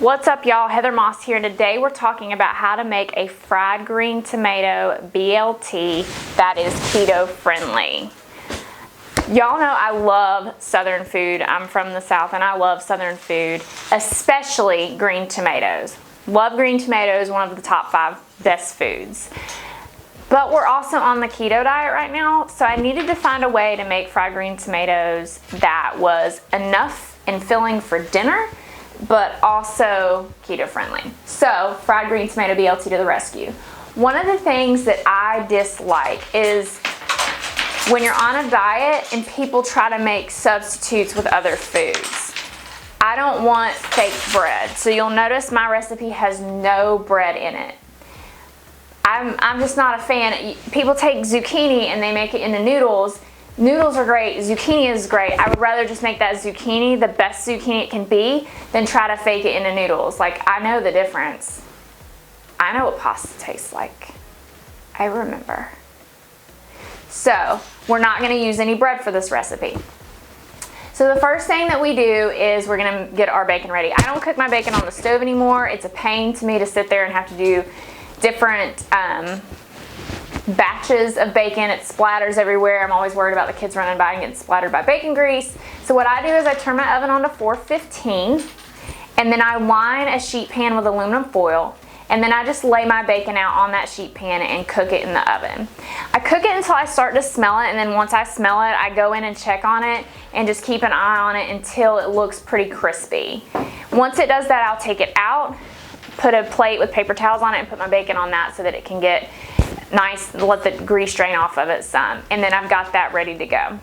What's up, y'all? Heather Moss here. Today we're talking about how to make a fried green tomato BLT that is keto friendly. Y'all know I love Southern food. I'm from the South and I love Southern food, especially green tomatoes. Love green tomatoes, one of the top 5 best foods. But we're also on the keto diet right now, so I needed to find a way to make fried green tomatoes that was enough and filling for dinner, but also keto friendly. So, fried green tomato BLT to the rescue. One of the things that I dislike is when you're on a diet and people try to make substitutes with other foods. I don't want fake bread. So you'll notice my recipe has no bread in it. I'm just not a fan. People take zucchini and they make it into noodles. Noodles are great, zucchini is great. I would rather just make that zucchini the best zucchini it can be than try to fake it into noodles. Like, I know the difference. I know what pasta tastes like. I remember. So, we're not gonna use any bread for this recipe. So the first thing that we do is we're gonna get our bacon ready. I don't cook my bacon on the stove anymore. It's a pain to me to sit there and have to do different batches of bacon. It splatters everywhere. I'm always worried about the kids running by and getting splattered by bacon grease. So what I do is I turn my oven on to 415, and then I line a sheet pan with aluminum foil, and then I just lay my bacon out on that sheet pan and cook it in the oven. I cook it until I start to smell it, and then once I smell it, I go in and check on it and just keep an eye on it until it looks pretty crispy. Once it does that, I'll take it out, put a plate with paper towels on it, and put my bacon on that so that it can get nice, let the grease drain off of it some, and then I've got that ready to go.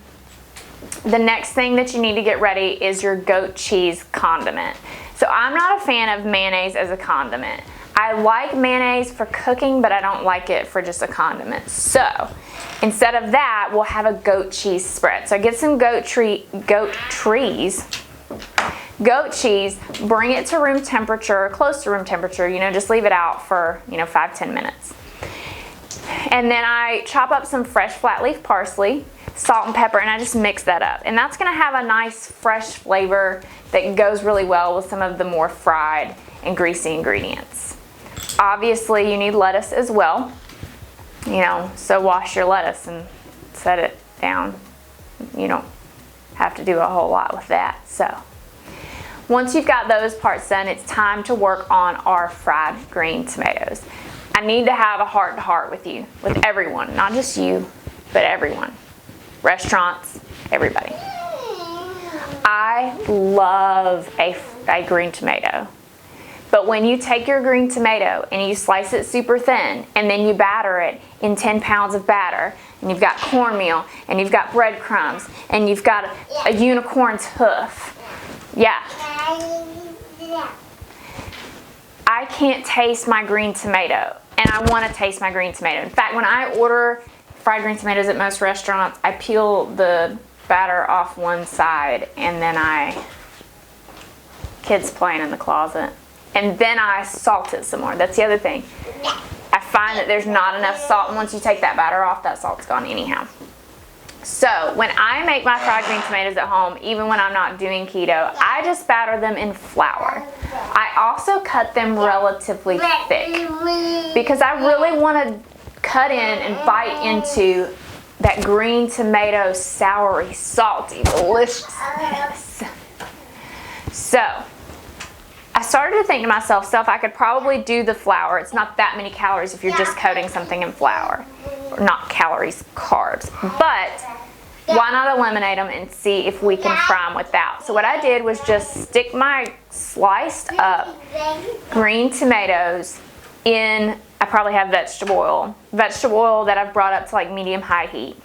The next thing that you need to get ready is your goat cheese condiment. So I'm not a fan of mayonnaise as a condiment. I like mayonnaise for cooking, but I don't like it for just a condiment. So instead of that, we'll have a goat cheese spread. So I get some goat cheese, bring it to room temperature, close to room temperature, just leave it out for 5-10 minutes. And then I chop up some fresh flat leaf parsley, salt and pepper, and I just mix that up. And that's gonna have a nice fresh flavor that goes really well with some of the more fried and greasy ingredients. Obviously you need lettuce as well, so wash your lettuce and set it down. You don't have to do a whole lot with that. So once you've got those parts done, it's time to work on our fried green tomatoes. I need to have a heart-to-heart with you, with everyone, not just you, but everyone. Restaurants, everybody. I love a green tomato. But when you take your green tomato and you slice it super thin and then you batter it in 10 pounds of batter, and you've got cornmeal and you've got breadcrumbs and you've got a unicorn's hoof. Yeah. I can't taste my green tomato, and I want to taste my green tomato. In fact, when I order fried green tomatoes at most restaurants, I peel the batter off one side and then kids playing in the closet. And then I salt it some more. That's the other thing. I find that there's not enough salt, and once you take that batter off, that salt's gone anyhow. So when I make my fried green tomatoes at home, even when I'm not doing keto, I just batter them in flour. I also cut them relatively thick because I really want to cut in and bite into that green tomato soury, salty deliciousness. So I started to think to myself, I could probably do the flour. It's not that many calories if you're just coating something in flour. Or not calories, carbs. But why not eliminate them and see if we can fry them without? So what I did was just stick my sliced up green tomatoes in, I probably have vegetable oil that I've brought up to like medium-high heat.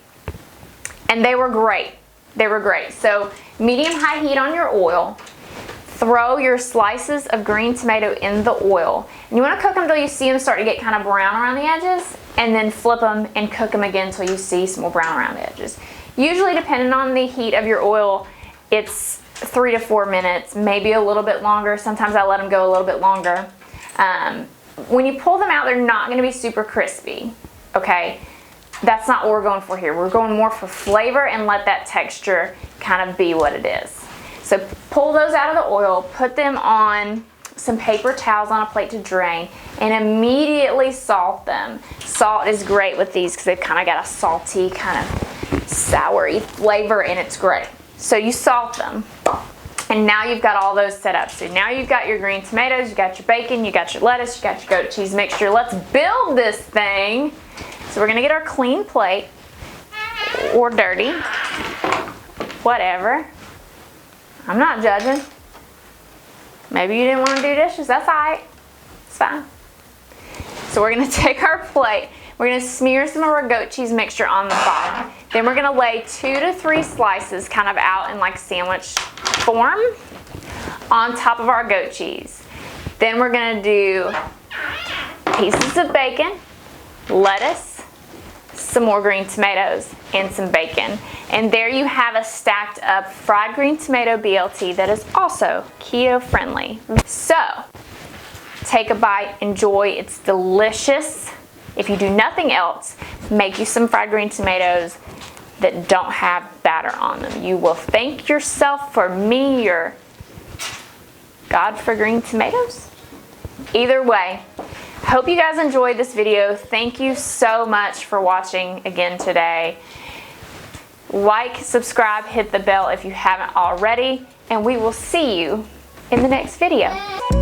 And they were great. They were great. So medium-high heat on your oil. Throw your slices of green tomato in the oil. And you want to cook them until you see them start to get kind of brown around the edges, and then flip them and cook them again until you see some more brown around the edges. Usually, depending on the heat of your oil, it's 3 to 4 minutes, maybe a little bit longer. Sometimes I let them go a little bit longer. When you pull them out, they're not going to be super crispy, okay? That's not what we're going for here. We're going more for flavor and let that texture kind of be what it is. So pull those out of the oil, put them on some paper towels on a plate to drain, and immediately salt them. Salt is great with these because they've kind of got a salty, kind of soury flavor, and it's great. So you salt them. And now you've got all those set up. So now you've got your green tomatoes, you got your bacon, you got your lettuce, you got your goat cheese mixture. Let's build this thing. So we're gonna get our clean plate, or dirty, whatever. I'm not judging. Maybe you didn't want to do dishes, that's all right. It's fine. So we're gonna take our plate, we're gonna smear some of our goat cheese mixture on the bottom. Then we're gonna lay 2 to 3 slices kind of out in like sandwich form on top of our goat cheese. Then we're gonna do pieces of bacon, lettuce, some more green tomatoes, and some bacon. And there you have a stacked up fried green tomato BLT that is also keto friendly. So take a bite, enjoy, it's delicious. If you do nothing else, make you some fried green tomatoes that don't have batter on them. You will thank yourself for me, your God for green tomatoes. Either way, hope you guys enjoyed this video. Thank you so much for watching again today. Like, subscribe, hit the bell if you haven't already, and we will see you in the next video.